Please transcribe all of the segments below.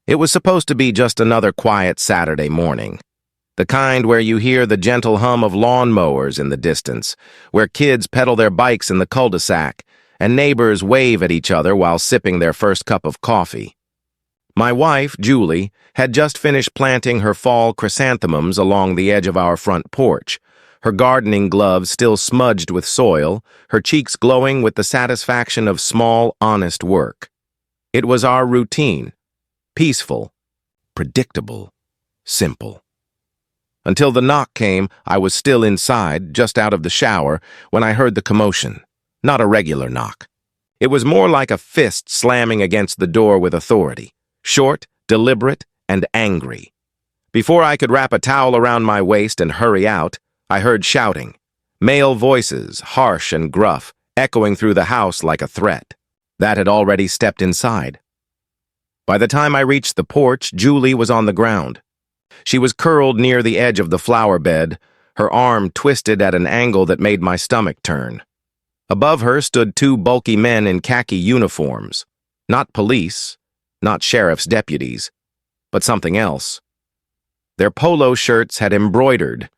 It was supposed to be just another quiet Saturday morning. The kind where you hear the gentle hum of lawnmowers in the distance, where kids pedal their bikes in the cul-de-sac, and neighbors wave at each other while sipping their first cup of coffee. My wife, Julie, had just finished planting her fall chrysanthemums along the edge of our front porch, her gardening gloves still smudged with soil, her cheeks glowing with the satisfaction of small, honest work. It was our routine. Peaceful, predictable, simple. Until the knock came, I was still inside, just out of the shower, when I heard the commotion. Not a regular knock. It was more like a fist slamming against the door with authority. Short, deliberate, and angry. Before I could wrap a towel around my waist and hurry out, I heard shouting. Male voices, harsh and gruff, echoing through the house like a threat. That had already stepped inside. By the time I reached the porch, Julie was on the ground. She was curled near the edge of the flower bed, her arm twisted at an angle that made my stomach turn. Above her stood two bulky men in khaki uniforms. Not police, not sheriff's deputies, but something else. Their polo shirts had embroidered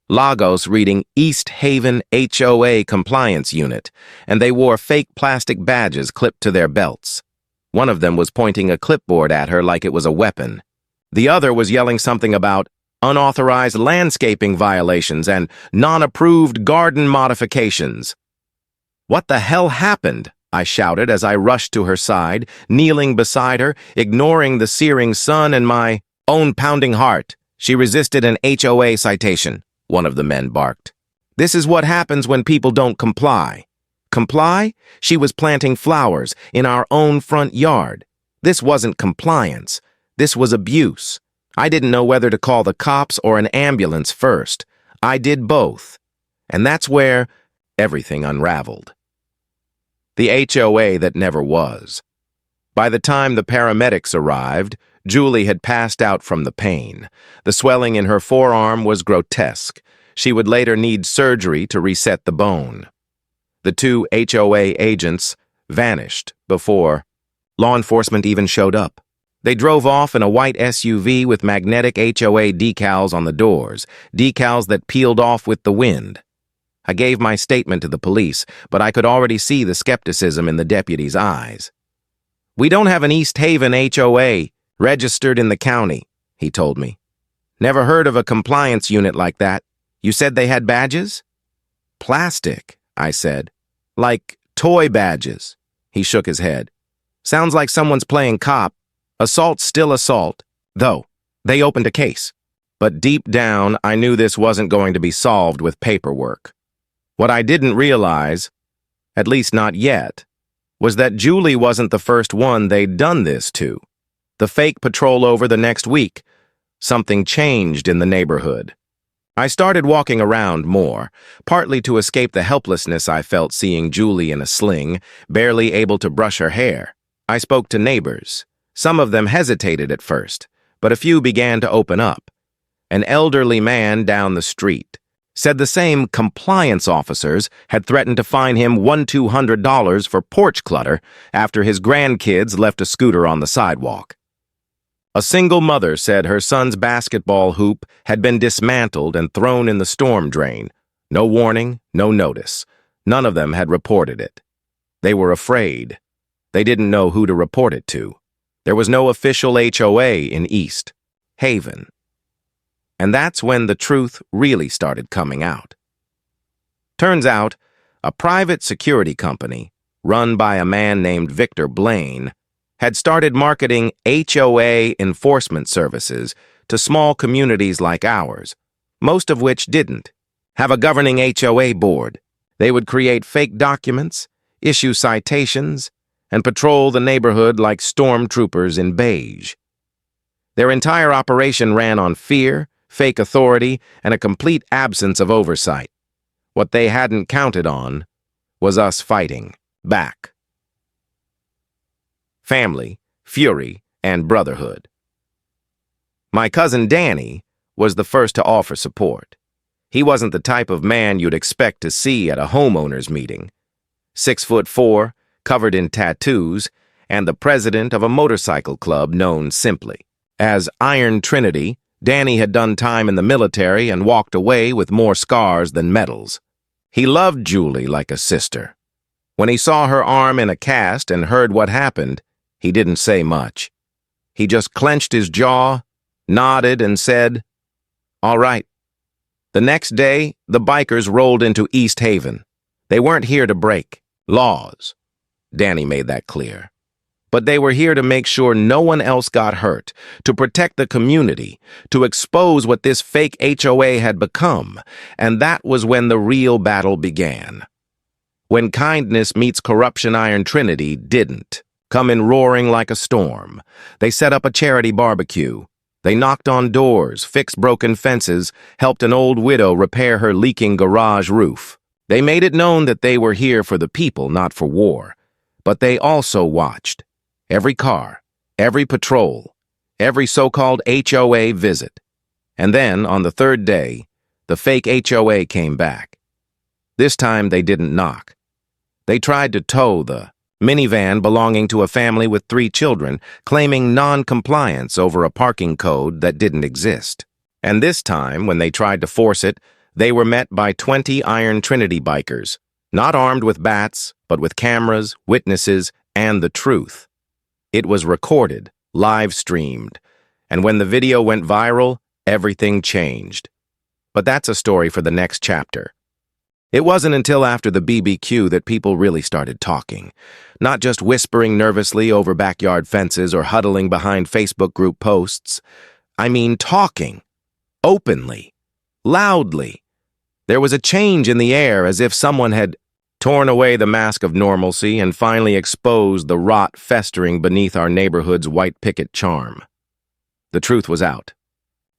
logos reading East Haven HOA Compliance Unit, and they wore fake plastic badges clipped to their belts. One of them was pointing a clipboard at her like it was a weapon. The other was yelling something about unauthorized landscaping violations and non-approved garden modifications. "What the hell happened?" I shouted as I rushed to her side, kneeling beside her, ignoring the searing sun and my own pounding heart. "She resisted an HOA citation," one of the men barked. "This is what happens when people don't comply." Comply? She was planting flowers in our own front yard. This wasn't compliance. This was abuse. I didn't know whether to call the cops or an ambulance first. I did both. And that's where everything unraveled. The HOA that never was. By the time the paramedics arrived, Julie had passed out from the pain. The swelling in her forearm was grotesque. She would later need surgery to reset the bone. The two HOA agents vanished before law enforcement even showed up. They drove off in a white SUV with magnetic HOA decals on the doors, decals that peeled off with the wind. I gave my statement to the police, but I could already see the skepticism in the deputy's eyes. "We don't have an East Haven HOA registered in the county," he told me. "Never heard of a compliance unit like that. You said they had badges?" "Plastic," I said. "Like toy badges." He shook his head. "Sounds like someone's playing cop. Assault's still assault, though. They opened a case." But deep down, I knew this wasn't going to be solved with paperwork. What I didn't realize, at least not yet, was that Julie wasn't the first one they'd done this to. The fake patrol over the next week. Something changed in the neighborhood. I started walking around more, partly to escape the helplessness I felt seeing Julie in a sling, barely able to brush her hair. I spoke to neighbors. Some of them hesitated at first, but a few began to open up. An elderly man down the street said the same compliance officers had threatened to fine him $1,200 for porch clutter after his grandkids left a scooter on the sidewalk. A single mother said her son's basketball hoop had been dismantled and thrown in the storm drain. No warning, no notice. None of them had reported it. They were afraid. They didn't know who to report it to. There was no official HOA in East Haven. And that's when the truth really started coming out. Turns out, a private security company, run by a man named Victor Blaine, had started marketing HOA enforcement services to small communities like ours, most of which didn't have a governing HOA board. They would create fake documents, issue citations, and patrol the neighborhood like stormtroopers in beige. Their entire operation ran on fear, fake authority, and a complete absence of oversight. What they hadn't counted on was us fighting back. Family, fury, and brotherhood. My cousin Danny was the first to offer support. He wasn't the type of man you'd expect to see at a homeowners meeting. 6'4", covered in tattoos, and the president of a motorcycle club known simply as Iron Trinity. Danny had done time in the military and walked away with more scars than medals. He loved Julie like a sister. When he saw her arm in a cast and heard what happened, he didn't say much. He just clenched his jaw, nodded, and said, "All right." The next day, the bikers rolled into East Haven. They weren't here to break laws. Danny made that clear. But they were here to make sure no one else got hurt, to protect the community, to expose what this fake HOA had become, and that was when the real battle began. When kindness meets corruption, Iron Trinity didn't come in roaring like a storm. They set up a charity barbecue. They knocked on doors, fixed broken fences, helped an old widow repair her leaking garage roof. They made it known that they were here for the people, not for war. But they also watched. Every car, every patrol, every so-called HOA visit. And then, on the third day, the fake HOA came back. This time they didn't knock. They tried to tow the minivan belonging to a family with 3 children, claiming non-compliance over a parking code that didn't exist. And this time, when they tried to force it, they were met by 20 Iron Trinity bikers, not armed with bats, but with cameras, witnesses, and the truth. It was recorded, live-streamed, and when the video went viral, everything changed. But that's a story for the next chapter. It wasn't until after the BBQ that people really started talking, not just whispering nervously over backyard fences or huddling behind Facebook group posts. I mean talking, openly, loudly. There was a change in the air, as if someone had torn away the mask of normalcy and finally exposed the rot festering beneath our neighborhood's white picket charm. The truth was out.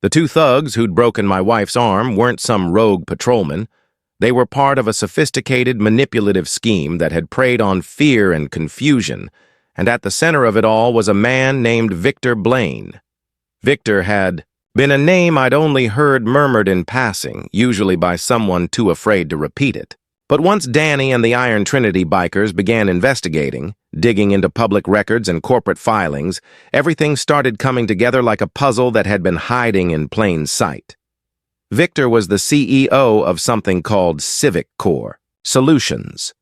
The 2 thugs who'd broken my wife's arm weren't some rogue patrolman. They were part of a sophisticated, manipulative scheme that had preyed on fear and confusion, and at the center of it all was a man named Victor Blaine. Victor had been a name I'd only heard murmured in passing, usually by someone too afraid to repeat it. But once Danny and the Iron Trinity bikers began investigating, digging into public records and corporate filings, everything started coming together like a puzzle that had been hiding in plain sight. Victor was the CEO of something called Civic Core Solutions,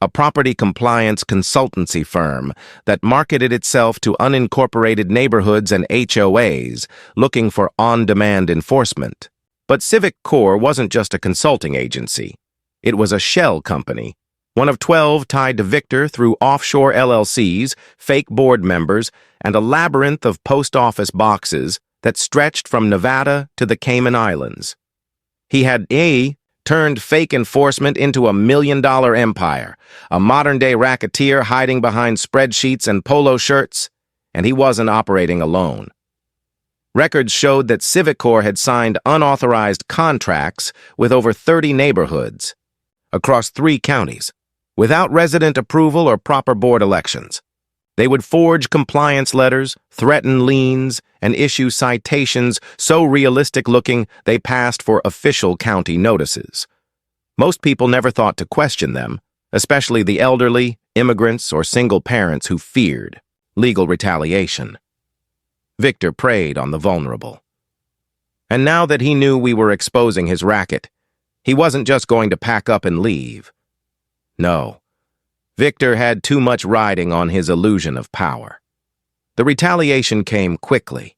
a property compliance consultancy firm that marketed itself to unincorporated neighborhoods and HOAs looking for on-demand enforcement. But Civic Core wasn't just a consulting agency. It was a shell company, one of 12 tied to Victor through offshore LLCs, fake board members, and a labyrinth of post office boxes that stretched from Nevada to the Cayman Islands. He had turned fake enforcement into a $1 million empire, a modern-day racketeer hiding behind spreadsheets and polo shirts, and he wasn't operating alone. Records showed that Civic Core had signed unauthorized contracts with over 30 neighborhoods across 3 counties, without resident approval or proper board elections. They would forge compliance letters, threaten liens, and issue citations so realistic-looking they passed for official county notices. Most people never thought to question them, especially the elderly, immigrants, or single parents who feared legal retaliation. Victor preyed on the vulnerable. And now that he knew we were exposing his racket, he wasn't just going to pack up and leave. No. Victor had too much riding on his illusion of power. The retaliation came quickly.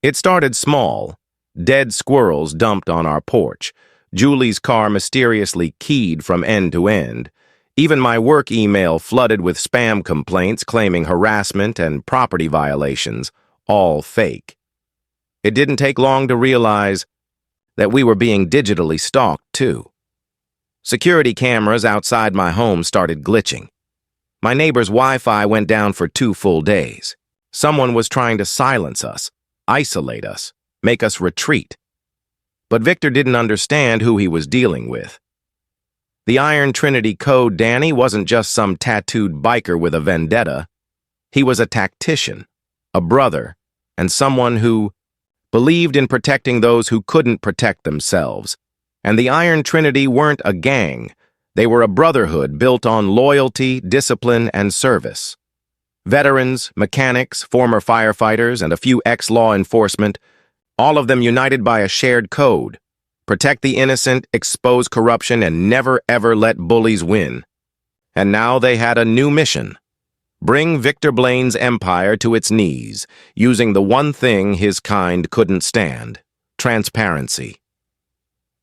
It started small. Dead squirrels dumped on our porch. Julie's car mysteriously keyed from end to end. Even my work email flooded with spam complaints claiming harassment and property violations, all fake. It didn't take long to realize that we were being digitally stalked, too. Security cameras outside my home started glitching. My neighbor's Wi-Fi went down for 2 full days. Someone was trying to silence us, isolate us, make us retreat. But Victor didn't understand who he was dealing with. The Iron Trinity Code Danny wasn't just some tattooed biker with a vendetta. He was a tactician, a brother, and someone who believed in protecting those who couldn't protect themselves. And the Iron Trinity weren't a gang. They were a brotherhood built on loyalty, discipline, and service. Veterans, mechanics, former firefighters, and a few ex-law enforcement, all of them united by a shared code. Protect the innocent, expose corruption, and never ever let bullies win. And now they had a new mission. Bring Victor Blaine's empire to its knees, using the one thing his kind couldn't stand: transparency.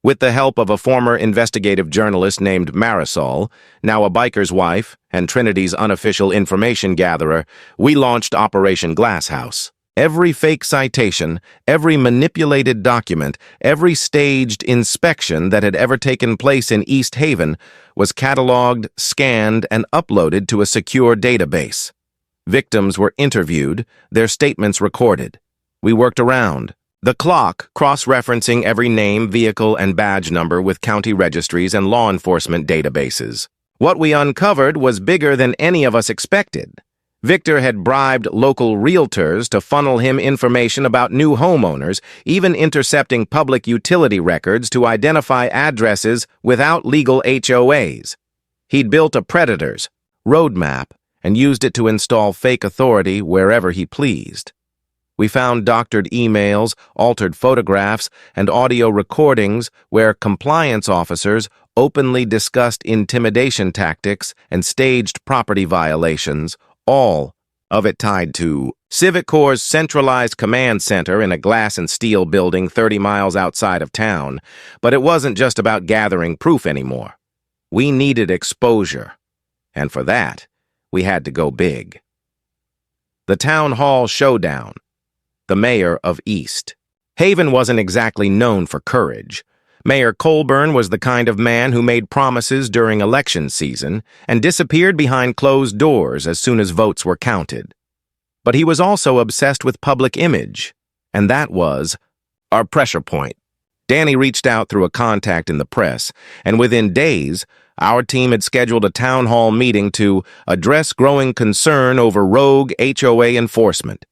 With the help of a former investigative journalist named Marisol, now a biker's wife and Trinity's unofficial information gatherer, we launched Operation Glasshouse. Every fake citation, every manipulated document, every staged inspection that had ever taken place in East Haven was cataloged, scanned, and uploaded to a secure database. Victims were interviewed, their statements recorded. We worked around the clock, cross-referencing every name, vehicle, and badge number with county registries and law enforcement databases. What we uncovered was bigger than any of us expected. Victor had bribed local realtors to funnel him information about new homeowners, even intercepting public utility records to identify addresses without legal HOAs. He'd built a predator's roadmap and used it to install fake authority wherever he pleased. We found doctored emails, altered photographs, and audio recordings where compliance officers openly discussed intimidation tactics and staged property violations, all of it tied to Civic Corps' centralized command center in a glass and steel building 30 miles outside of town. But it wasn't just about gathering proof anymore. We needed exposure, and for that, we had to go big. The Town Hall Showdown. The mayor of East Haven wasn't exactly known for courage. Mayor Colburn was the kind of man who made promises during election season and disappeared behind closed doors as soon as votes were counted. But he was also obsessed with public image, and that was our pressure point. Danny reached out through a contact in the press, and within days, our team had scheduled a town hall meeting to address growing concern over rogue HOA enforcement.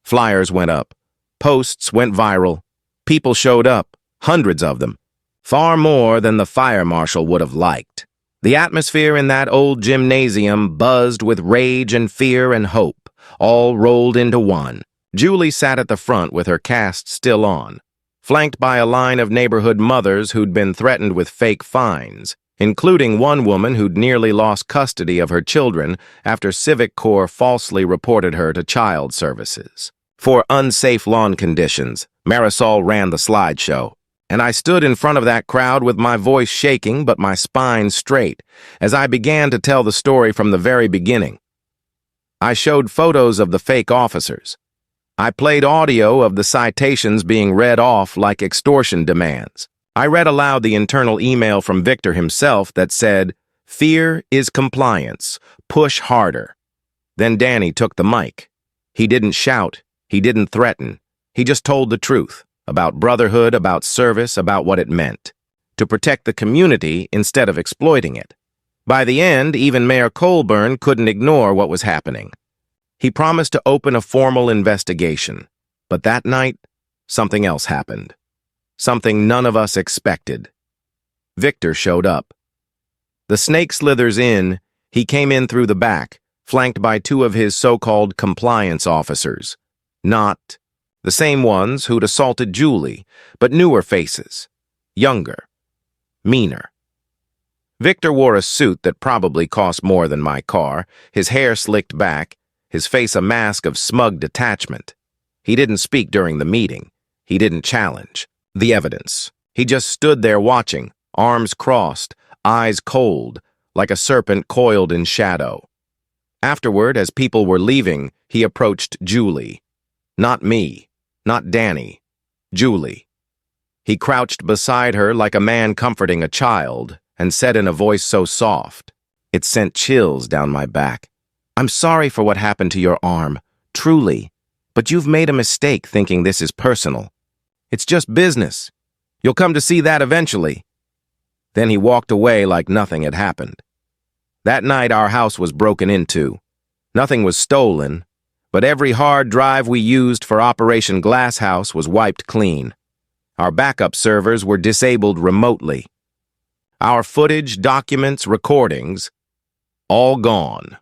Flyers went up. Posts went viral. People showed up, hundreds of them. Far more than the fire marshal would have liked. The atmosphere in that old gymnasium buzzed with rage and fear and hope, all rolled into one. Julie sat at the front with her cast still on, flanked by a line of neighborhood mothers who'd been threatened with fake fines, including one woman who'd nearly lost custody of her children after Civic Corps falsely reported her to child services. For unsafe lawn conditions, Marisol ran the slideshow, and I stood in front of that crowd with my voice shaking but my spine straight as I began to tell the story from the very beginning. I showed photos of the fake officers. I played audio of the citations being read off like extortion demands. I read aloud the internal email from Victor himself that said, "Fear is compliance. Push harder." Then Danny took the mic. He didn't shout. He didn't threaten. He just told the truth about brotherhood, about service, about what it meant to protect the community instead of exploiting it. By the end, even Mayor Colburn couldn't ignore what was happening. He promised to open a formal investigation, but that night, something else happened. Something none of us expected. Victor showed up. The snake slithers in. He came in through the back, flanked by two of his so-called compliance officers. Not the same ones who'd assaulted Julie, but newer faces, younger, meaner. Victor wore a suit that probably cost more than my car, his hair slicked back, his face a mask of smug detachment. He didn't speak during the meeting. He didn't challenge the evidence. He just stood there watching, arms crossed, eyes cold, like a serpent coiled in shadow. Afterward, as people were leaving, he approached Julie. Not me, not Danny, Julie. He crouched beside her like a man comforting a child and said in a voice so soft, it sent chills down my back, "I'm sorry for what happened to your arm, truly, but you've made a mistake thinking this is personal. It's just business. You'll come to see that eventually." Then he walked away like nothing had happened. That night our house was broken into. Nothing was stolen, but every hard drive we used for Operation Glasshouse was wiped clean. Our backup servers were disabled remotely. Our footage, documents, recordings, all gone.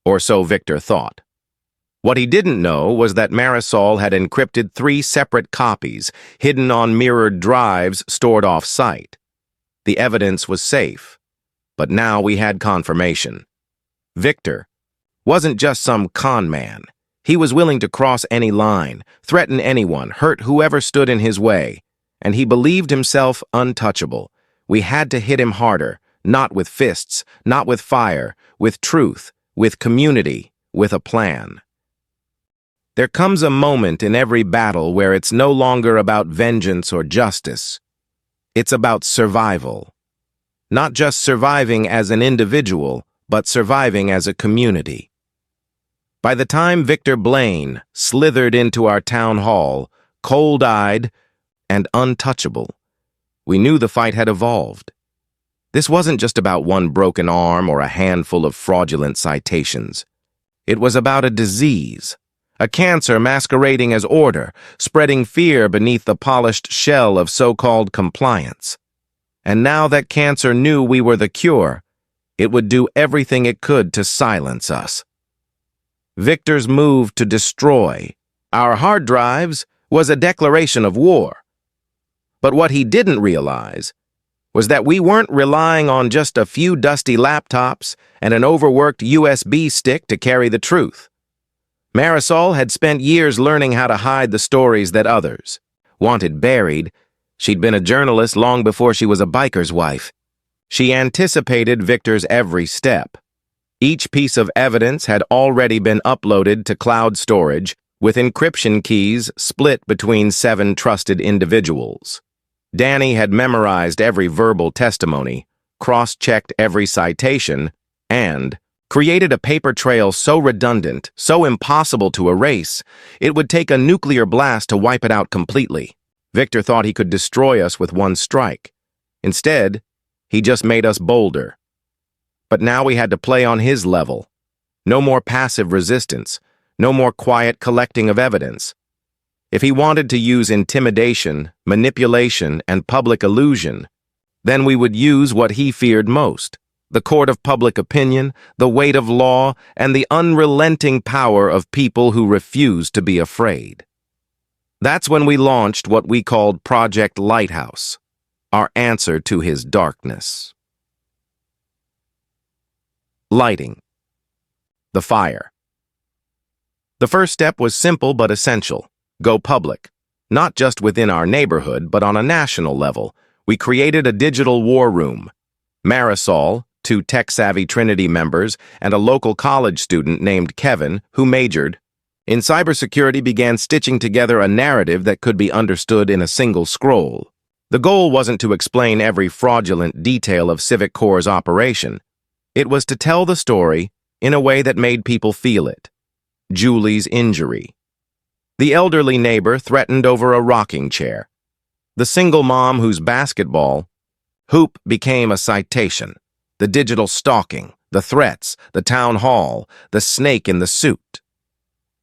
Or so Victor thought. What he didn't know was that Marisol had encrypted 3 separate copies, hidden on mirrored drives stored off-site. The evidence was safe, but now we had confirmation. Victor wasn't just some con man. He was willing to cross any line, threaten anyone, hurt whoever stood in his way, and he believed himself untouchable. We had to hit him harder, not with fists, not with fire, with truth, with community, with a plan. There comes a moment in every battle where it's no longer about vengeance or justice. It's about survival. Not just surviving as an individual, but surviving as a community. By the time Victor Blaine slithered into our town hall, cold-eyed and untouchable, we knew the fight had evolved. This wasn't just about one broken arm or a handful of fraudulent citations. It was about a disease, a cancer masquerading as order, spreading fear beneath the polished shell of so-called compliance. And now that cancer knew we were the cure, it would do everything it could to silence us. Victor's move to destroy our hard drives was a declaration of war. But what he didn't realize was that we weren't relying on just a few dusty laptops and an overworked USB stick to carry the truth. Marisol had spent years learning how to hide the stories that others wanted buried. She'd been a journalist long before she was a biker's wife. She anticipated Victor's every step. Each piece of evidence had already been uploaded to cloud storage, with encryption keys split between 7 trusted individuals. Danny had memorized every verbal testimony, cross-checked every citation, and created a paper trail so redundant, so impossible to erase, it would take a nuclear blast to wipe it out completely. Victor thought he could destroy us with one strike. Instead, he just made us bolder. But now we had to play on his level. No more passive resistance, no more quiet collecting of evidence. If he wanted to use intimidation, manipulation, and public illusion, then we would use what he feared most: the court of public opinion, the weight of law, and the unrelenting power of people who refuse to be afraid. That's when we launched what we called Project Lighthouse, our answer to his darkness. Lighting the fire. The first step was simple but essential: go public. Not just within our neighborhood, but on a national level. We created a digital war room. Marisol, 2 tech-savvy Trinity members, and a local college student named Kevin, who majored in cybersecurity, began stitching together a narrative that could be understood in a single scroll. The goal wasn't to explain every fraudulent detail of Civic Corps' operation. It was to tell the story in a way that made people feel it. Julie's injury. The elderly neighbor threatened over a rocking chair. The single mom whose basketball hoop became a citation. The digital stalking, the threats, the town hall, the snake in the suit.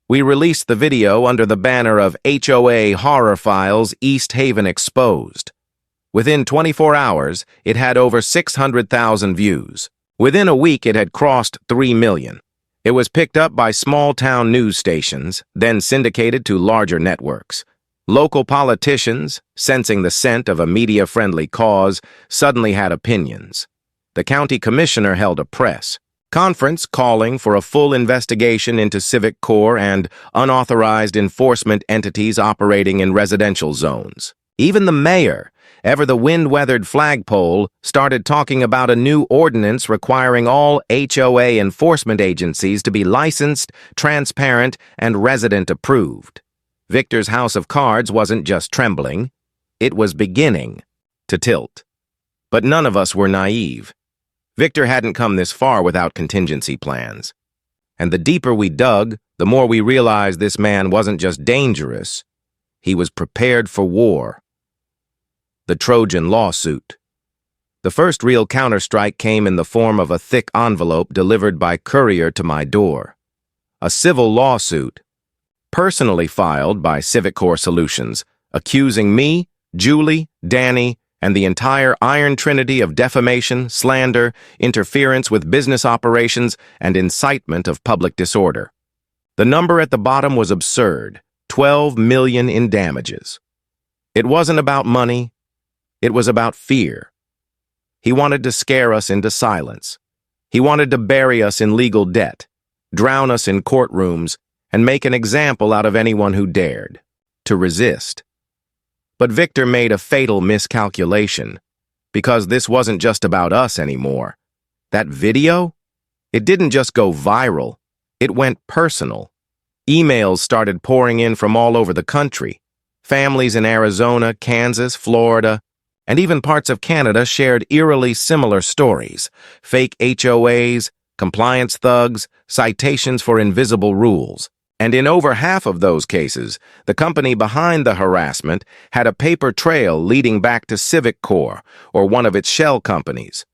We released the video under the banner of HOA Horror Files East Haven Exposed. Within 24 hours, it had over 600,000 views. Within a week, it had crossed 3 million. It was picked up by small-town news stations, then syndicated to larger networks. Local politicians, sensing the scent of a media-friendly cause, suddenly had opinions. The county commissioner held a press conference calling for a full investigation into Civic Corps and unauthorized enforcement entities operating in residential zones. Even the mayor, ever the wind-weathered flagpole, started talking about a new ordinance requiring all HOA enforcement agencies to be licensed, transparent, and resident-approved. Victor's house of cards wasn't just trembling, it was beginning to tilt. But none of us were naive. Victor hadn't come this far without contingency plans. And the deeper we dug, the more we realized this man wasn't just dangerous, he was prepared for war. The Trojan lawsuit. The first real counterstrike came in the form of a thick envelope delivered by courier to my door. A civil lawsuit, personally filed by Civic Corps Solutions, accusing me, Julie, Danny, and the entire iron trinity of defamation, slander, interference with business operations, and incitement of public disorder. The number at the bottom was absurd, 12 million in damages. It wasn't about money, it was about fear. He wanted to scare us into silence. He wanted to bury us in legal debt, drown us in courtrooms, and make an example out of anyone who dared to resist. But Victor made a fatal miscalculation, because this wasn't just about us anymore. That video? It didn't just go viral, it went personal. Emails started pouring in from all over the country. Families in Arizona, Kansas, Florida, and even parts of Canada shared eerily similar stories. Fake HOAs, compliance thugs, citations for invisible rules. And in over half of those cases, the company behind the harassment had a paper trail leading back to Civic Corp or one of its shell companies.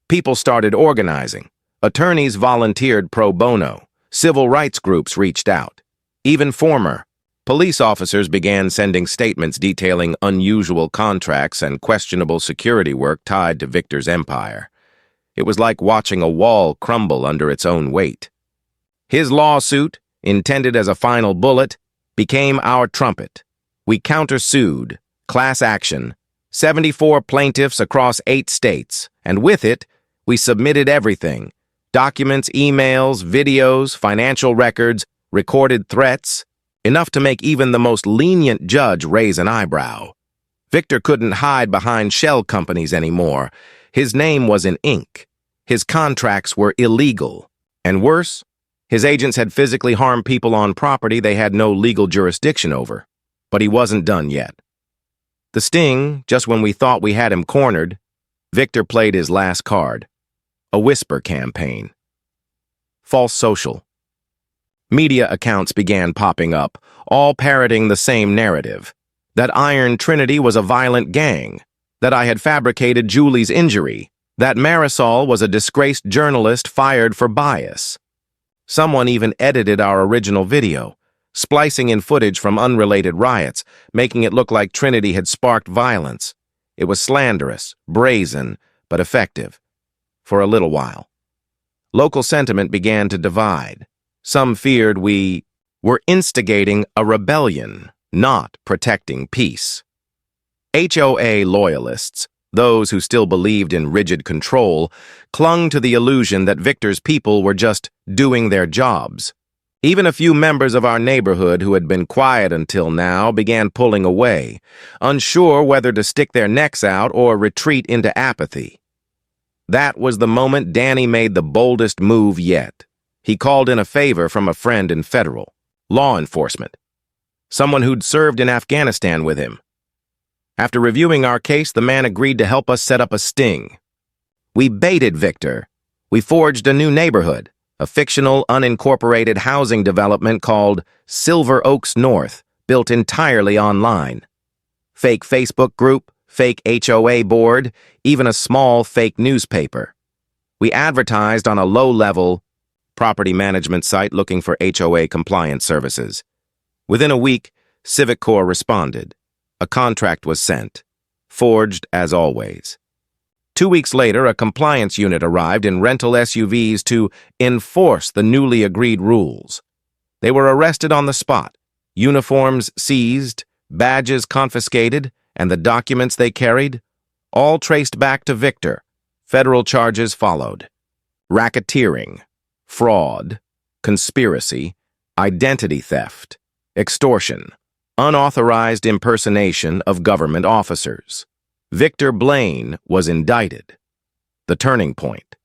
People started organizing. Attorneys volunteered pro bono. Civil rights groups reached out. Even former police officers began sending statements detailing unusual contracts and questionable security work tied to Victor's empire. It was like watching a wall crumble under its own weight. His lawsuit, intended as a final bullet, became our trumpet. We countersued, class action, 74 plaintiffs across 8 states, and with it, we submitted everything: documents, emails, videos, financial records, recorded threats, enough to make even the most lenient judge raise an eyebrow. Victor couldn't hide behind shell companies anymore. His name was in ink. His contracts were illegal. And worse, his agents had physically harmed people on property they had no legal jurisdiction over. But he wasn't done yet. The sting, just when we thought we had him cornered, Victor played his last card: a whisper campaign. False social. Media accounts began popping up, all parroting the same narrative: that Iron Trinity was a violent gang, that I had fabricated Julie's injury, that Marisol was a disgraced journalist fired for bias. Someone even edited our original video, splicing in footage from unrelated riots, making it look like Trinity had sparked violence. It was slanderous, brazen, but effective. For a little while. Local sentiment began to divide. Some feared we were instigating a rebellion, not protecting peace. HOA loyalists, those who still believed in rigid control, clung to the illusion that Victor's people were just doing their jobs. Even a few members of our neighborhood who had been quiet until now began pulling away, unsure whether to stick their necks out or retreat into apathy. That was the moment Danny made the boldest move yet. He called in a favor from a friend in federal law enforcement, someone who'd served in Afghanistan with him. After reviewing our case, the man agreed to help us set up a sting. We baited Victor. We forged a new neighborhood, a fictional, unincorporated housing development called Silver Oaks North, built entirely online. Fake Facebook group, fake HOA board, even a small fake newspaper. We advertised on a low-level property management site looking for HOA compliance services. Within a week, Civic Corp responded. A contract was sent, forged as always. 2 weeks later, a compliance unit arrived in rental SUVs to enforce the newly agreed rules. They were arrested on the spot, uniforms seized, badges confiscated, and the documents they carried, all traced back to Victor. Federal charges followed: racketeering, fraud, conspiracy, identity theft, extortion, unauthorized impersonation of government officers. Victor Blaine was indicted. The turning point.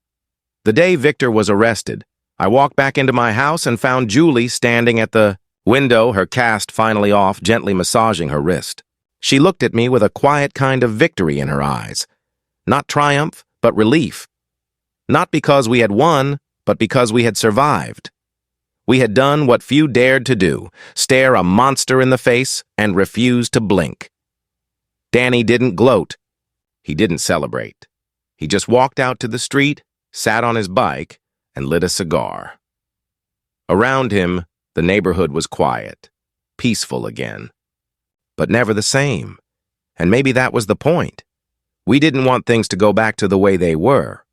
The day Victor was arrested, I walked back into my house and found Julie standing at the window, her cast finally off, gently massaging her wrist. She looked at me with a quiet kind of victory in her eyes. Not triumph, but relief. Not because we had won, but because we had survived. We had done what few dared to do, stare a monster in the face and refuse to blink. Danny didn't gloat. He didn't celebrate. He just walked out to the street, sat on his bike, and lit a cigar. Around him, the neighborhood was quiet, peaceful again. But never the same. And maybe that was the point. We didn't want things to go back to the way they were.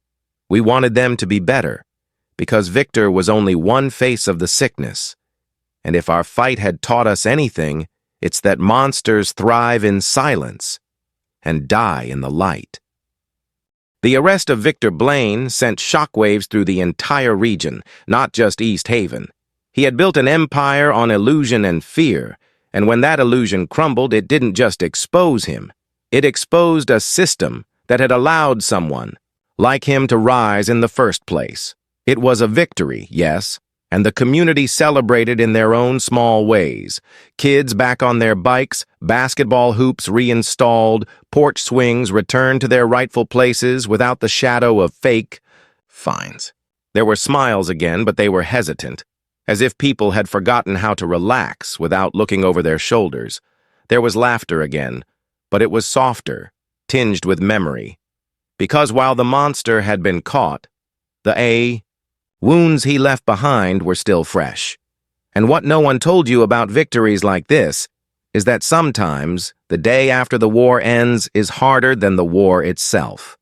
We wanted them to be better, because Victor was only one face of the sickness. And if our fight had taught us anything, it's that monsters thrive in silence and die in the light. The arrest of Victor Blaine sent shockwaves through the entire region, not just East Haven. He had built an empire on illusion and fear, and when that illusion crumbled, it didn't just expose him. It exposed a system that had allowed someone like him to rise in the first place. It was a victory, yes, and the community celebrated in their own small ways. Kids back on their bikes, basketball hoops reinstalled, porch swings returned to their rightful places without the shadow of fake fines. There were smiles again, but they were hesitant, as if people had forgotten how to relax without looking over their shoulders. There was laughter again, but it was softer, tinged with memory. Because while the monster had been caught, the wounds he left behind were still fresh. And what no one told you about victories like this is that sometimes the day after the war ends is harder than the war itself.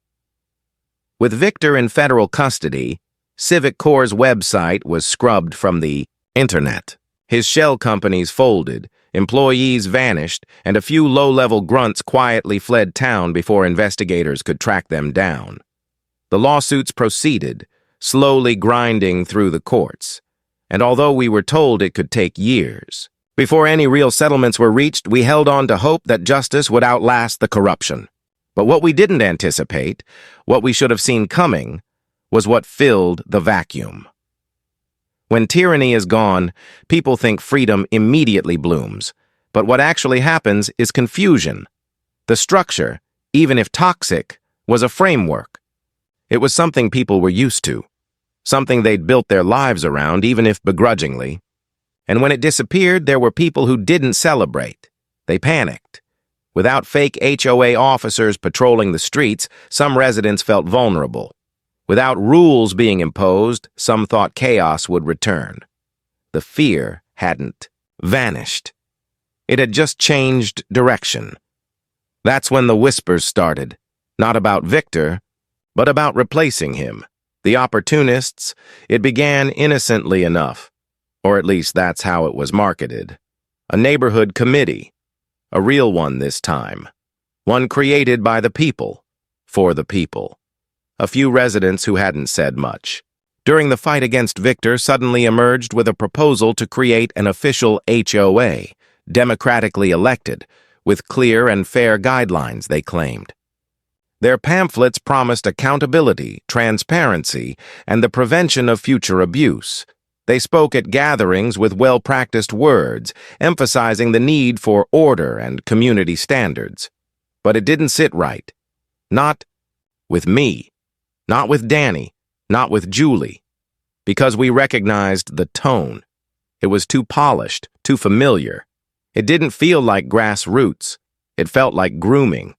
With Victor in federal custody, Civic Corps' website was scrubbed from the internet. His shell companies folded, employees vanished, and a few low-level grunts quietly fled town before investigators could track them down. The lawsuits proceeded, slowly grinding through the courts, and although we were told it could take years, before any real settlements were reached, we held on to hope that justice would outlast the corruption. But what we didn't anticipate, what we should have seen coming, was what filled the vacuum. When tyranny is gone, people think freedom immediately blooms, but what actually happens is confusion. The structure, even if toxic, was a framework. It was something people were used to, something they'd built their lives around, even if begrudgingly. And when it disappeared, there were people who didn't celebrate. They panicked. Without fake HOA officers patrolling the streets, some residents felt vulnerable. Without rules being imposed, some thought chaos would return. The fear hadn't vanished. It had just changed direction. That's when the whispers started, not about Victor, but about replacing him. The opportunists, it began innocently enough, or at least that's how it was marketed. A neighborhood committee, a real one this time, one created by the people, for the people. A few residents who hadn't said much. During the fight against Victor suddenly emerged with a proposal to create an official HOA, democratically elected, with clear and fair guidelines, they claimed. Their pamphlets promised accountability, transparency, and the prevention of future abuse. They spoke at gatherings with well-practiced words, emphasizing the need for order and community standards. But it didn't sit right. Not with me. Not with Danny, not with Julie, because we recognized the tone. It was too polished, too familiar. It didn't feel like grassroots. It felt like grooming.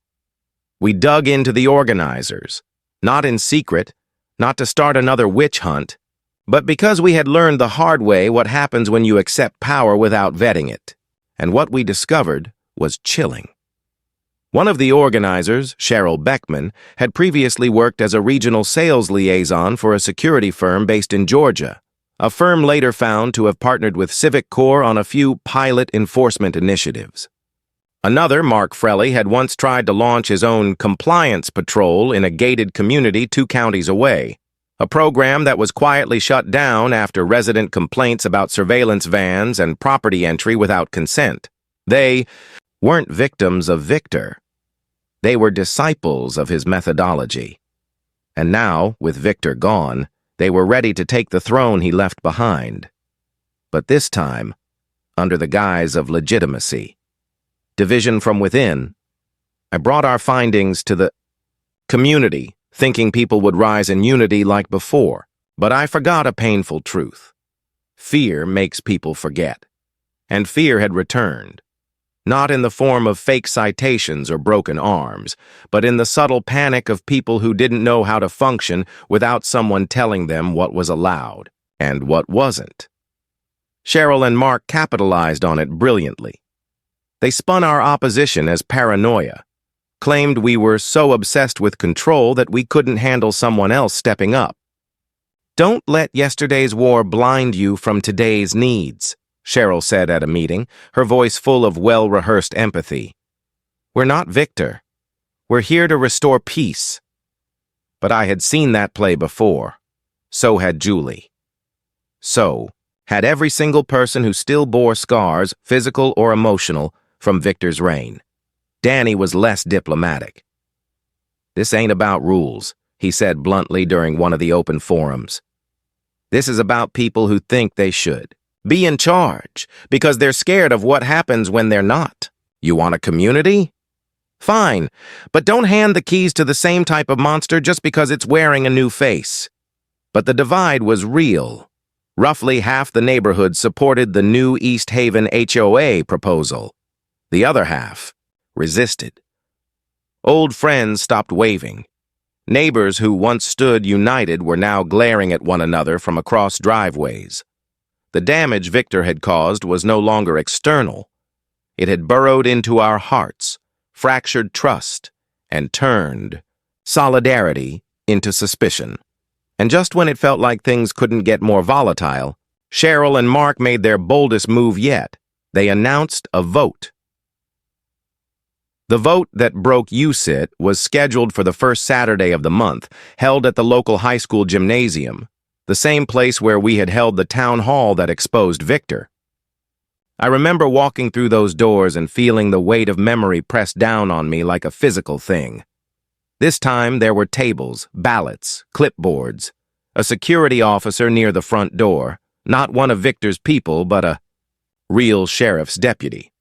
We dug into the organizers, not in secret, not to start another witch hunt, but because we had learned the hard way what happens when you accept power without vetting it. And what we discovered was chilling. One of the organizers, Cheryl Beckman, had previously worked as a regional sales liaison for a security firm based in Georgia, a firm later found to have partnered with Civic Corps on a few pilot enforcement initiatives. Another, Mark Frelly, had once tried to launch his own compliance patrol in a gated community 2 counties away, a program that was quietly shut down after resident complaints about surveillance vans and property entry without consent. They weren't victims of Victor. They were disciples of his methodology. And now, with Victor gone, they were ready to take the throne he left behind. But this time, under the guise of legitimacy. Division from within. I brought our findings to the community, thinking people would rise in unity like before. But I forgot a painful truth. Fear makes people forget. And fear had returned. Not in the form of fake citations or broken arms, but in the subtle panic of people who didn't know how to function without someone telling them what was allowed and what wasn't. Cheryl and Mark capitalized on it brilliantly. They spun our opposition as paranoia, claimed we were so obsessed with control that we couldn't handle someone else stepping up. "Don't let yesterday's war blind you from today's needs," Cheryl said at a meeting, her voice full of well-rehearsed empathy. "We're not Victor. We're here to restore peace." But I had seen that play before. So had Julie. So had every single person who still bore scars, physical or emotional, from Victor's reign. Danny was less diplomatic. "This ain't about rules," he said bluntly during one of the open forums. "This is about people who think they should be in charge because they're scared of what happens when they're not. You want a community? Fine, but don't hand the keys to the same type of monster just because it's wearing a new face." But the divide was real. Roughly half the neighborhood supported the new East Haven HOA proposal. The other half resisted. Old friends stopped waving. Neighbors who once stood united were now glaring at one another from across driveways. The damage Victor had caused was no longer external. It had burrowed into our hearts, fractured trust, and turned solidarity into suspicion. And just when it felt like things couldn't get more volatile, Cheryl and Mark made their boldest move yet. They announced a vote. The vote that broke USIT was scheduled for the first Saturday of the month, held at the local high school gymnasium, the same place where we had held the town hall that exposed Victor. I remember walking through those doors and feeling the weight of memory pressed down on me like a physical thing. This time there were tables, ballots, clipboards, a security officer near the front door, not one of Victor's people, but a real sheriff's deputy.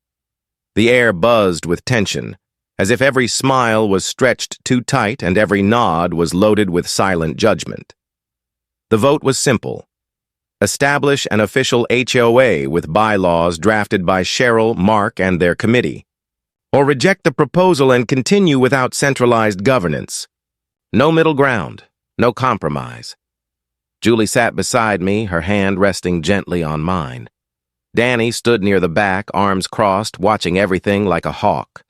The air buzzed with tension, as if every smile was stretched too tight and every nod was loaded with silent judgment. The vote was simple. Establish an official HOA with bylaws drafted by Cheryl, Mark, and their committee. Or reject the proposal and continue without centralized governance. No middle ground, no compromise. Julie sat beside me, her hand resting gently on mine. Danny stood near the back, arms crossed, watching everything like a hawk.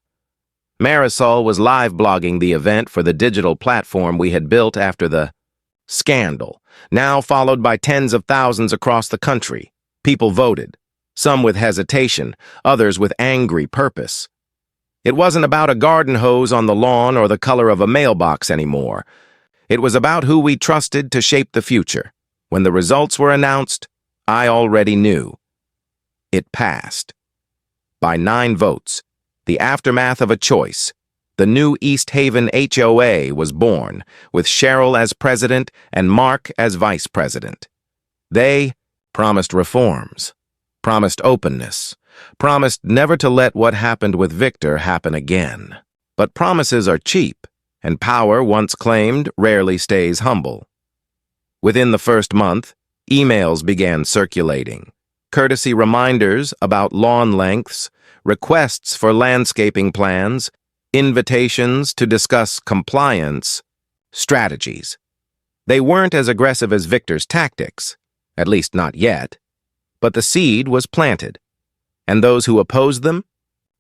Marisol was live blogging the event for the digital platform we had built after the scandal, now followed by tens of thousands across the country. People voted, some with hesitation, others with angry purpose. It wasn't about a garden hose on the lawn or the color of a mailbox anymore. It was about who we trusted to shape the future. When the results were announced, I already knew. It passed. By 9 votes, the aftermath of a choice, the new East Haven HOA was born, with Cheryl as president and Mark as vice president. They promised reforms, promised openness, promised never to let what happened with Victor happen again. But promises are cheap, and power, once claimed, rarely stays humble. Within the first month, emails began circulating. Courtesy reminders about lawn lengths, requests for landscaping plans, invitations to discuss compliance, strategies. They weren't as aggressive as Victor's tactics, at least not yet, but the seed was planted. And those who opposed them?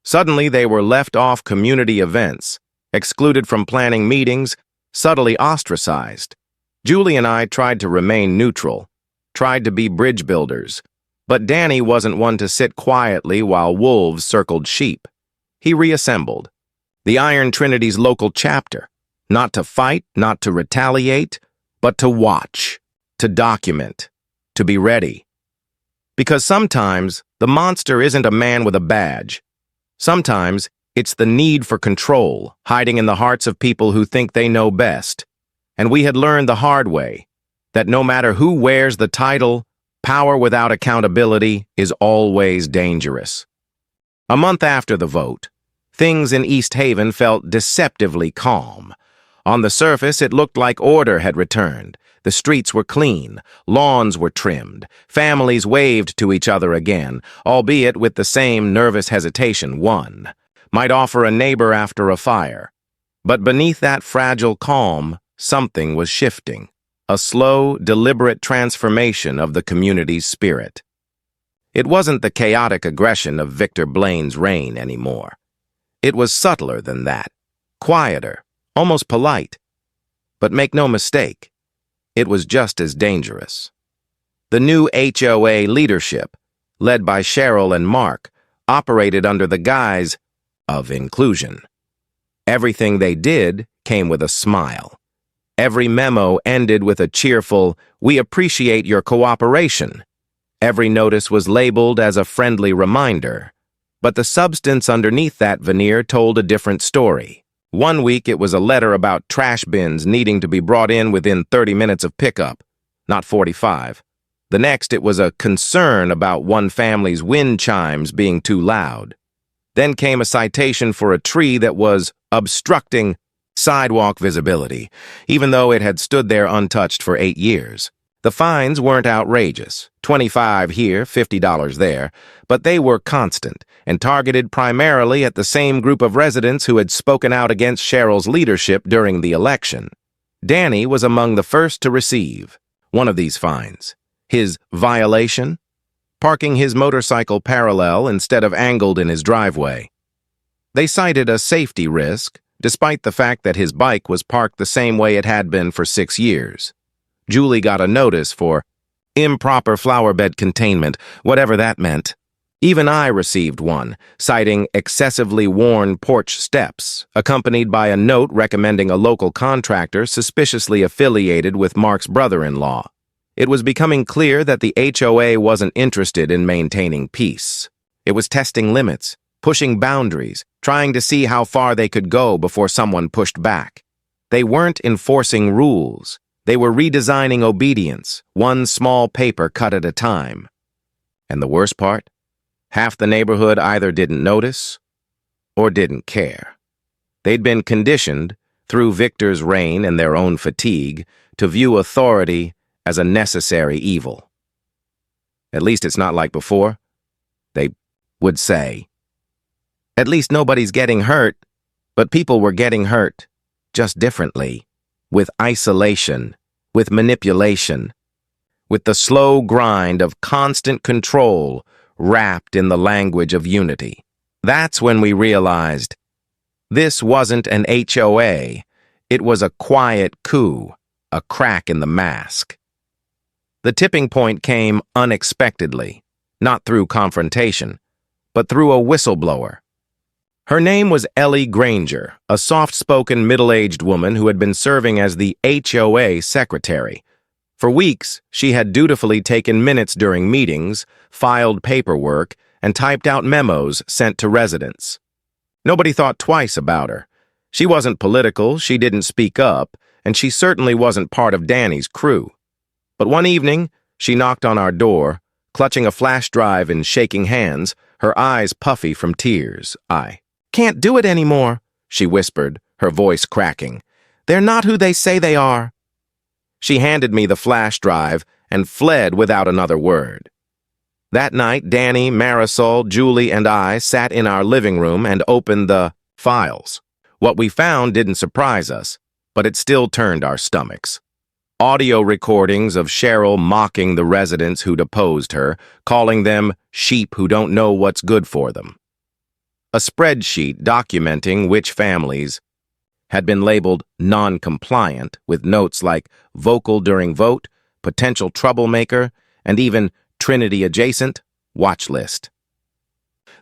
Suddenly they were left off community events, excluded from planning meetings, subtly ostracized. Julie and I tried to remain neutral, tried to be bridge builders, but Danny wasn't one to sit quietly while wolves circled sheep. He reassembled the Iron Trinity's local chapter, not to fight, not to retaliate, but to watch, to document, to be ready. Because sometimes the monster isn't a man with a badge. Sometimes it's the need for control, hiding in the hearts of people who think they know best. And we had learned the hard way that no matter who wears the title, power without accountability is always dangerous. A month after the vote, things in East Haven felt deceptively calm. On the surface, it looked like order had returned. The streets were clean, lawns were trimmed, families waved to each other again, albeit with the same nervous hesitation one might offer a neighbor after a fire. But beneath that fragile calm, something was shifting, a slow, deliberate transformation of the community's spirit. It wasn't the chaotic aggression of Victor Blaine's reign anymore. It was subtler than that. quieter, almost polite. But make no mistake, it was just as dangerous. The new HOA leadership, led by Cheryl and Mark, operated under the guise of inclusion. Everything they did came with a smile. Every memo ended with a cheerful, "We appreciate your cooperation." Every notice was labeled as a friendly reminder. But the substance underneath that veneer told a different story. One week it was a letter about trash bins needing to be brought in within 30 minutes of pickup, not 45. The next it was a concern about one family's wind chimes being too loud. Then came a citation for a tree that was obstructing sidewalk visibility, even though it had stood there untouched for 8 years. The fines weren't outrageous, $25 here, $50 there, but they were constant and targeted primarily at the same group of residents who had spoken out against Cheryl's leadership during the election. Danny was among the first to receive one of these fines. His violation? Parking his motorcycle parallel instead of angled in his driveway. They cited a safety risk, despite the fact that his bike was parked the same way it had been for 6 years. Julie got a notice for improper flower bed containment, whatever that meant. Even I received one, citing excessively worn porch steps, accompanied by a note recommending a local contractor suspiciously affiliated with Mark's brother-in-law. It was becoming clear that the HOA wasn't interested in maintaining peace. It was testing limits, pushing boundaries, trying to see how far they could go before someone pushed back. They weren't enforcing rules. They were redesigning obedience, one small paper cut at a time. And the worst part? Half the neighborhood either didn't notice or didn't care. They'd been conditioned, through Victor's reign and their own fatigue, to view authority as a necessary evil. At least it's not like before, they would say. At least nobody's getting hurt, but people were getting hurt, just differently. With isolation, with manipulation, with the slow grind of constant control wrapped in the language of unity. That's when we realized this wasn't an HOA, it was a quiet coup, a crack in the mask. The tipping point came unexpectedly, not through confrontation, but through a whistleblower. Her name was Ellie Granger, a soft-spoken middle-aged woman who had been serving as the HOA secretary. For weeks, she had dutifully taken minutes during meetings, filed paperwork, and typed out memos sent to residents. Nobody thought twice about her. She wasn't political, she didn't speak up, and she certainly wasn't part of Danny's crew. But one evening, she knocked on our door, clutching a flash drive and shaking hands, her eyes puffy from tears. "I can't do it anymore," she whispered, her voice cracking. "They're not who they say they are." She handed me the flash drive and fled without another word. That night, Danny, Marisol, Julie, and I sat in our living room and opened the files. What we found didn't surprise us, but it still turned our stomachs. Audio recordings of Cheryl mocking the residents who'd opposed her, calling them sheep who don't know what's good for them. A spreadsheet documenting which families had been labeled non-compliant, with notes like vocal during vote, potential troublemaker, and even Trinity adjacent, watch list.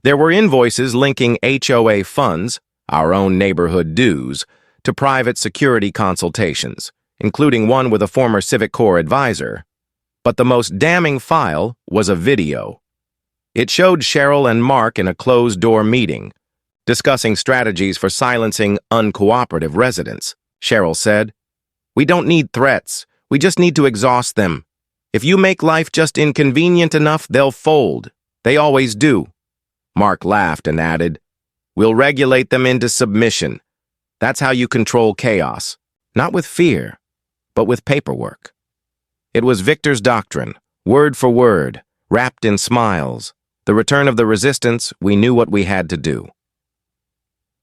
There were invoices linking HOA funds, our own neighborhood dues, to private security consultations, including one with a former Civic Corps advisor. But the most damning file was a video. It showed Cheryl and Mark in a closed-door meeting, discussing strategies for silencing uncooperative residents. Cheryl said, "We don't need threats. We just need to exhaust them. If you make life just inconvenient enough, they'll fold. They always do." Mark laughed and added, "We'll regulate them into submission. That's how you control chaos. Not with fear, but with paperwork." It was Victor's doctrine, word for word, wrapped in smiles. The return of the resistance, we knew what we had to do.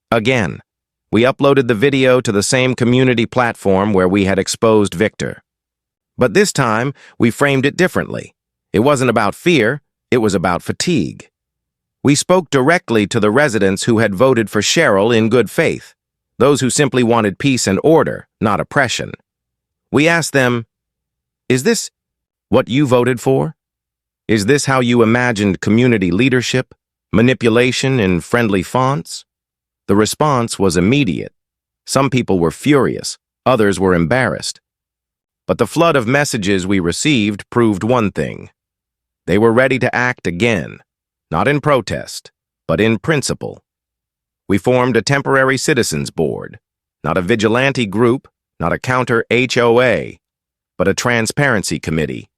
Again, we uploaded the video to the same community platform where we had exposed Victor. But this time, we framed it differently. It wasn't about fear, it was about fatigue. We spoke directly to the residents who had voted for Cheryl in good faith, those who simply wanted peace and order, not oppression. We asked them, "Is this what you voted for? Is this how you imagined community leadership, manipulation in friendly fonts?" The response was immediate. Some people were furious, others were embarrassed. But the flood of messages we received proved one thing. They were ready to act again, not in protest, but in principle. We formed a temporary citizens board, not a vigilante group, not a counter HOA, but a transparency committee.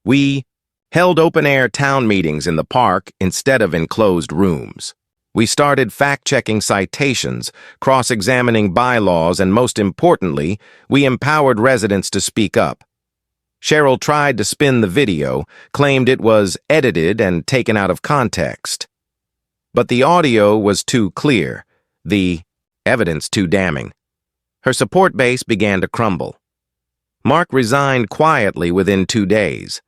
We held open-air town meetings in the park instead of in closed rooms. We started fact-checking citations, cross-examining bylaws, and most importantly, we empowered residents to speak up. Cheryl tried to spin the video, claimed it was edited and taken out of context. But the audio was too clear, the evidence too damning. Her support base began to crumble. Mark resigned quietly within 2 days.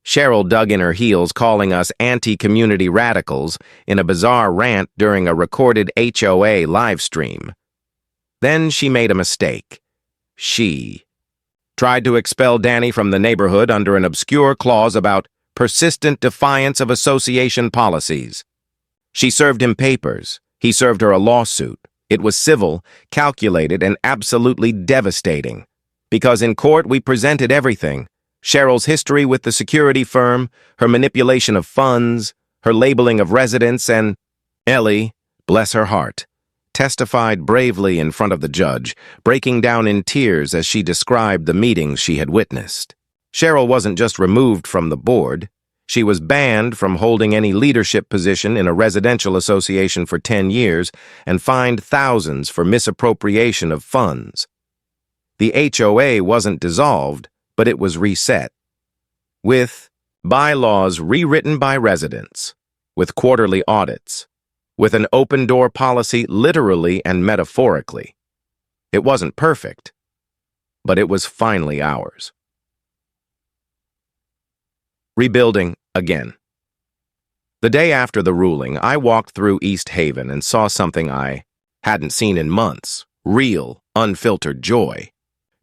Cheryl dug in her heels, calling us anti-community radicals in a bizarre rant during a recorded HOA live stream. Then she made a mistake. She tried to expel Danny from the neighborhood under an obscure clause about persistent defiance of association policies. She served him papers. He served her a lawsuit. It was civil, calculated, and absolutely devastating. Because in court we presented everything. Cheryl's history with the security firm, her manipulation of funds, her labeling of residents, and Ellie, bless her heart, testified bravely in front of the judge, breaking down in tears as she described the meetings she had witnessed. Cheryl wasn't just removed from the board. She was banned from holding any leadership position in a residential association for 10 years and fined thousands for misappropriation of funds. The HOA wasn't dissolved, but it was reset, with bylaws rewritten by residents, with quarterly audits, with an open-door policy literally and metaphorically. It wasn't perfect, but it was finally ours. Rebuilding again. The day after the ruling, I walked through East Haven and saw something I hadn't seen in months, real, unfiltered joy.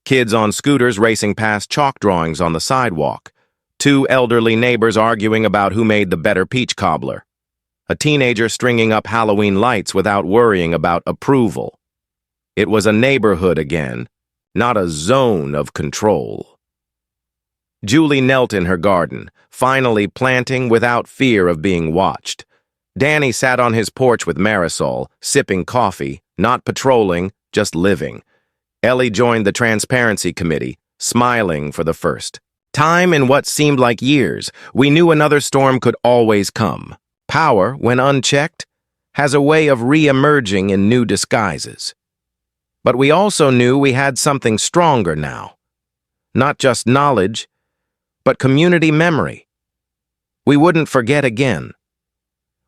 Kids on scooters racing past chalk drawings on the sidewalk. 2 elderly neighbors arguing about who made the better peach cobbler. A teenager stringing up Halloween lights without worrying about approval. It was a neighborhood again, not a zone of control. Julie knelt in her garden, finally planting without fear of being watched. Danny sat on his porch with Marisol, sipping coffee, not patrolling, just living. Ellie joined the transparency committee, smiling for the first time in what seemed like years. We knew another storm could always come. Power, when unchecked, has a way of re-emerging in new disguises. But we also knew we had something stronger now. Not just knowledge, but community memory. We wouldn't forget again.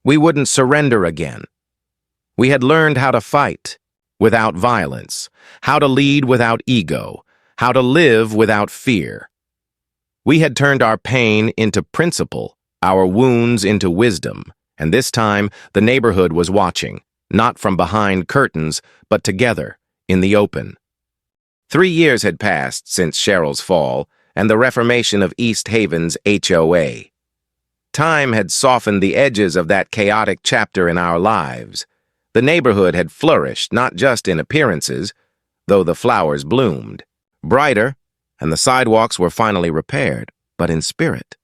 We wouldn't surrender again. We had learned how to fight without violence, how to lead without ego, how to live without fear. We had turned our pain into principle, our wounds into wisdom, and this time the neighborhood was watching, not from behind curtains, but together, in the open. 3 years had passed since Cheryl's fall and the reformation of East Haven's HOA. Time had softened the edges of that chaotic chapter in our lives. The neighborhood had flourished, not just in appearances, though the flowers bloomed, brighter, and the sidewalks were finally repaired, but in spirit.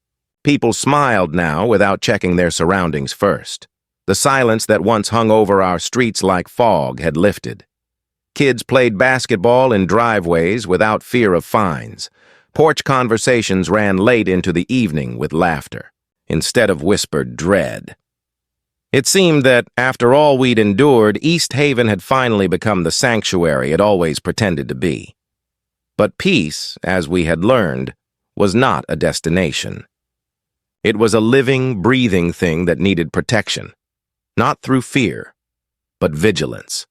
People smiled now without checking their surroundings first. The silence that once hung over our streets like fog had lifted. Kids played basketball in driveways without fear of fines. Porch conversations ran late into the evening with laughter, instead of whispered dread. It seemed that, after all we'd endured, East Haven had finally become the sanctuary it always pretended to be. But peace, as we had learned, was not a destination. It was a living, breathing thing that needed protection, not through fear, but vigilance.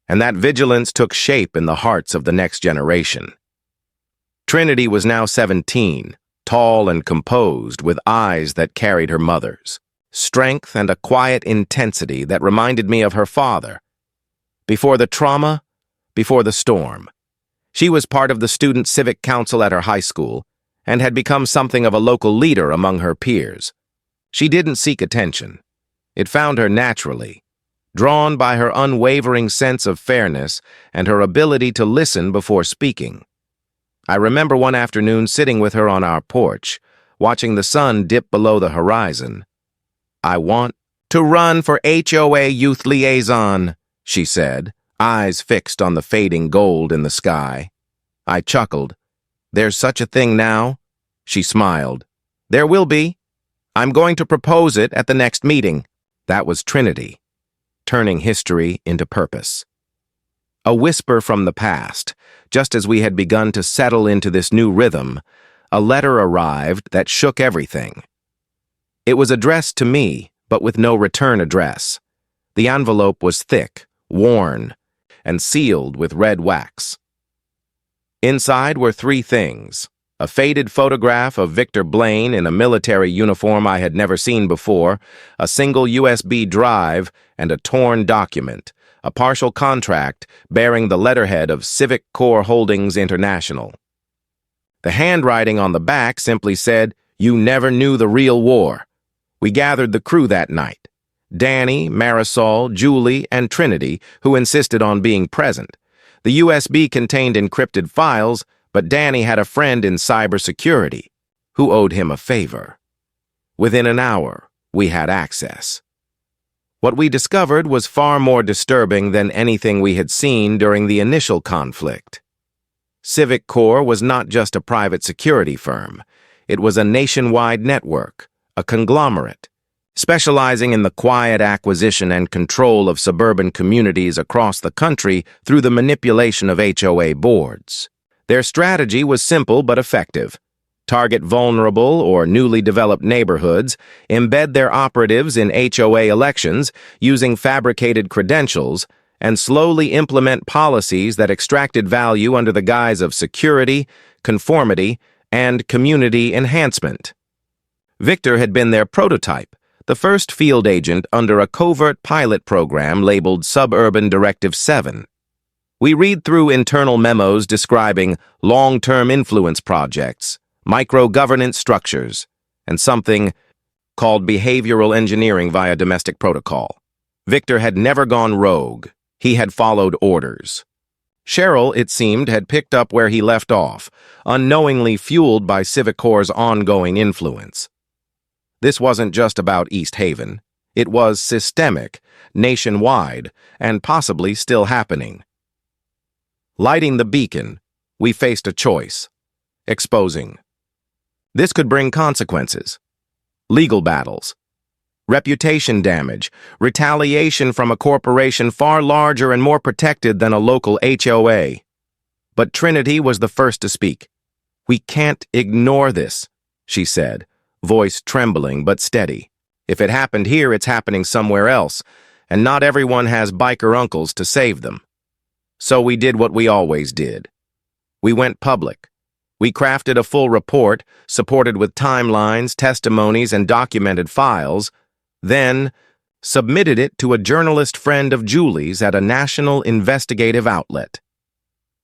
And that vigilance took shape in the hearts of the next generation. Trinity was now 17, tall and composed, with eyes that carried her mother's, strength and a quiet intensity that reminded me of her father. Before the trauma, before the storm. She was part of the student civic council at her high school and had become something of a local leader among her peers. She didn't seek attention. It found her naturally, drawn by her unwavering sense of fairness and her ability to listen before speaking. I remember one afternoon sitting with her on our porch, watching the sun dip below the horizon. "I want to run for HOA Youth Liaison," she said, eyes fixed on the fading gold in the sky. I chuckled. "There's such a thing now?" She smiled. "There will be. I'm going to propose it at the next meeting." That was Trinity, turning history into purpose. A whisper from the past, just as we had begun to settle into this new rhythm, a letter arrived that shook everything. It was addressed to me, but with no return address. The envelope was thick, worn, and sealed with red wax. Inside were three things: a faded photograph of Victor Blaine in a military uniform I had never seen before, a single USB drive, and a torn document, a partial contract bearing the letterhead of Civic Corps Holdings International. The handwriting on the back simply said, "You never knew the real war." We gathered the crew that night: Danny, Marisol, Julie, and Trinity, who insisted on being present. The USB contained encrypted files, but Danny had a friend in cybersecurity who owed him a favor. Within an hour, we had access. What we discovered was far more disturbing than anything we had seen during the initial conflict. Civic Corps was not just a private security firm. It was a nationwide network, a conglomerate, specializing in the quiet acquisition and control of suburban communities across the country through the manipulation of HOA boards. Their strategy was simple but effective: target vulnerable or newly developed neighborhoods, embed their operatives in HOA elections using fabricated credentials, and slowly implement policies that extracted value under the guise of security, conformity, and community enhancement. Victor had been their prototype, the first field agent under a covert pilot program labeled Suburban Directive 7. We read through internal memos describing long-term influence projects, micro-governance structures, and something called behavioral engineering via domestic protocol. Victor had never gone rogue. He had followed orders. Cheryl, it seemed, had picked up where he left off, unknowingly fueled by Civic Corps' ongoing influence. This wasn't just about East Haven. It was systemic, nationwide, and possibly still happening. Lighting the beacon, we faced a choice: exposing. This could bring consequences: legal battles, reputation damage, retaliation from a corporation far larger and more protected than a local HOA. But Trinity was the first to speak. "We can't ignore this," she said, voice trembling but steady. "If it happened here, it's happening somewhere else, and not everyone has biker uncles to save them." So we did what we always did. We went public. We crafted a full report, supported with timelines, testimonies, and documented files, then submitted it to a journalist friend of Julie's at a national investigative outlet.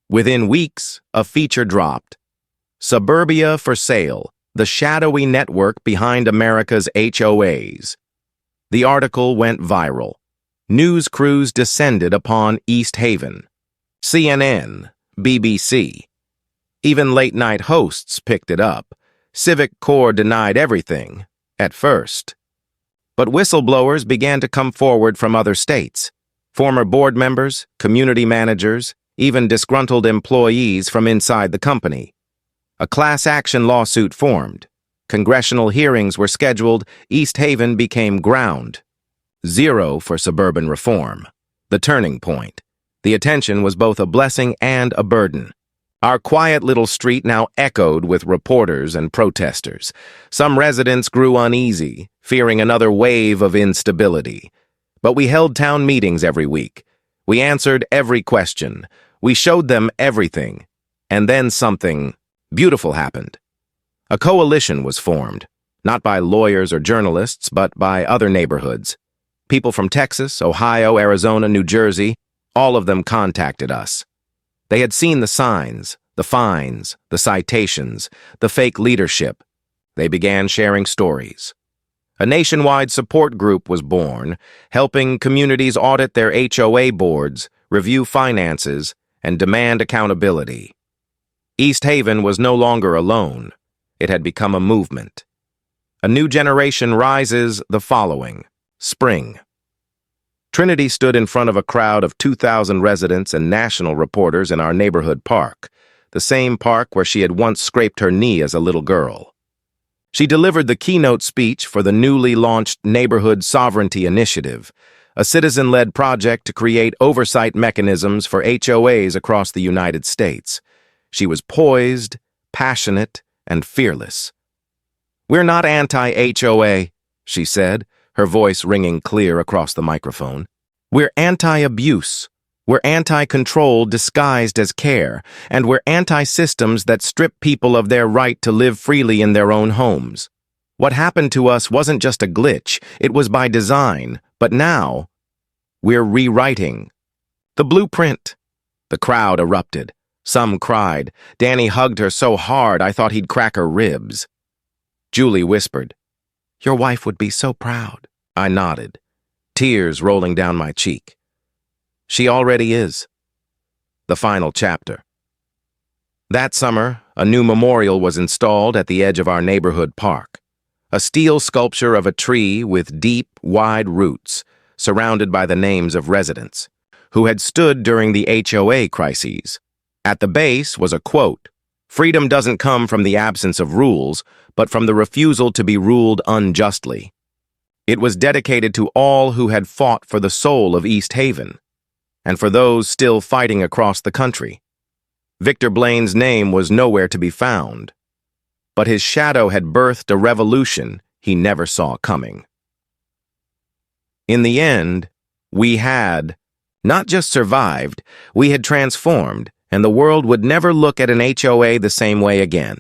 Within weeks, a feature dropped: "Suburbia for Sale, the shadowy network behind America's HOAs." The article went viral. News crews descended upon East Haven. CNN, BBC. Even late-night hosts picked it up. Civic Corps denied everything, at first. But whistleblowers began to come forward from other states. Former board members, community managers, even disgruntled employees from inside the company. A class action lawsuit formed. Congressional hearings were scheduled. East Haven became ground zero for suburban reform. The turning point. The attention was both a blessing and a burden. Our quiet little street now echoed with reporters and protesters. Some residents grew uneasy, fearing another wave of instability. But we held town meetings every week. We answered every question. We showed them everything. And then something beautiful happened. A coalition was formed, not by lawyers or journalists, but by other neighborhoods. People from Texas, Ohio, Arizona, New Jersey, All of them contacted us. They had seen the signs, the fines, the citations, the fake leadership. They began sharing stories. A nationwide support group was born, helping communities audit their HOA boards, review finances, and demand accountability. East Haven was no longer alone. It had become a movement. A new generation rises the following spring. Trinity stood in front of a crowd of 2,000 residents and national reporters in our neighborhood park, the same park where she had once scraped her knee as a little girl. She delivered the keynote speech for the newly launched Neighborhood Sovereignty Initiative, a citizen-led project to create oversight mechanisms for HOAs across the United States. She was poised, passionate, and fearless. "We're not anti-HOA," she said, her voice ringing clear across the microphone. "We're anti-abuse. We're anti-control disguised as care, and we're anti-systems that strip people of their right to live freely in their own homes. What happened to us wasn't just a glitch, it was by design, but now we're rewriting the blueprint." The crowd erupted. Some cried. Danny hugged her so hard I thought he'd crack her ribs. Julie whispered, "Your wife would be so proud." I nodded, tears rolling down my cheek. She already is. The final chapter. That summer, a new memorial was installed at the edge of our neighborhood park. A steel sculpture of a tree with deep, wide roots, surrounded by the names of residents, who had stood during the HOA crises. At the base was a quote, "Freedom doesn't come from the absence of rules, but from the refusal to be ruled unjustly." It was dedicated to all who had fought for the soul of East Haven, and for those still fighting across the country. Victor Blaine's name was nowhere to be found, but his shadow had birthed a revolution he never saw coming. In the end, we had not just survived, we had transformed, and the world would never look at an HOA the same way again.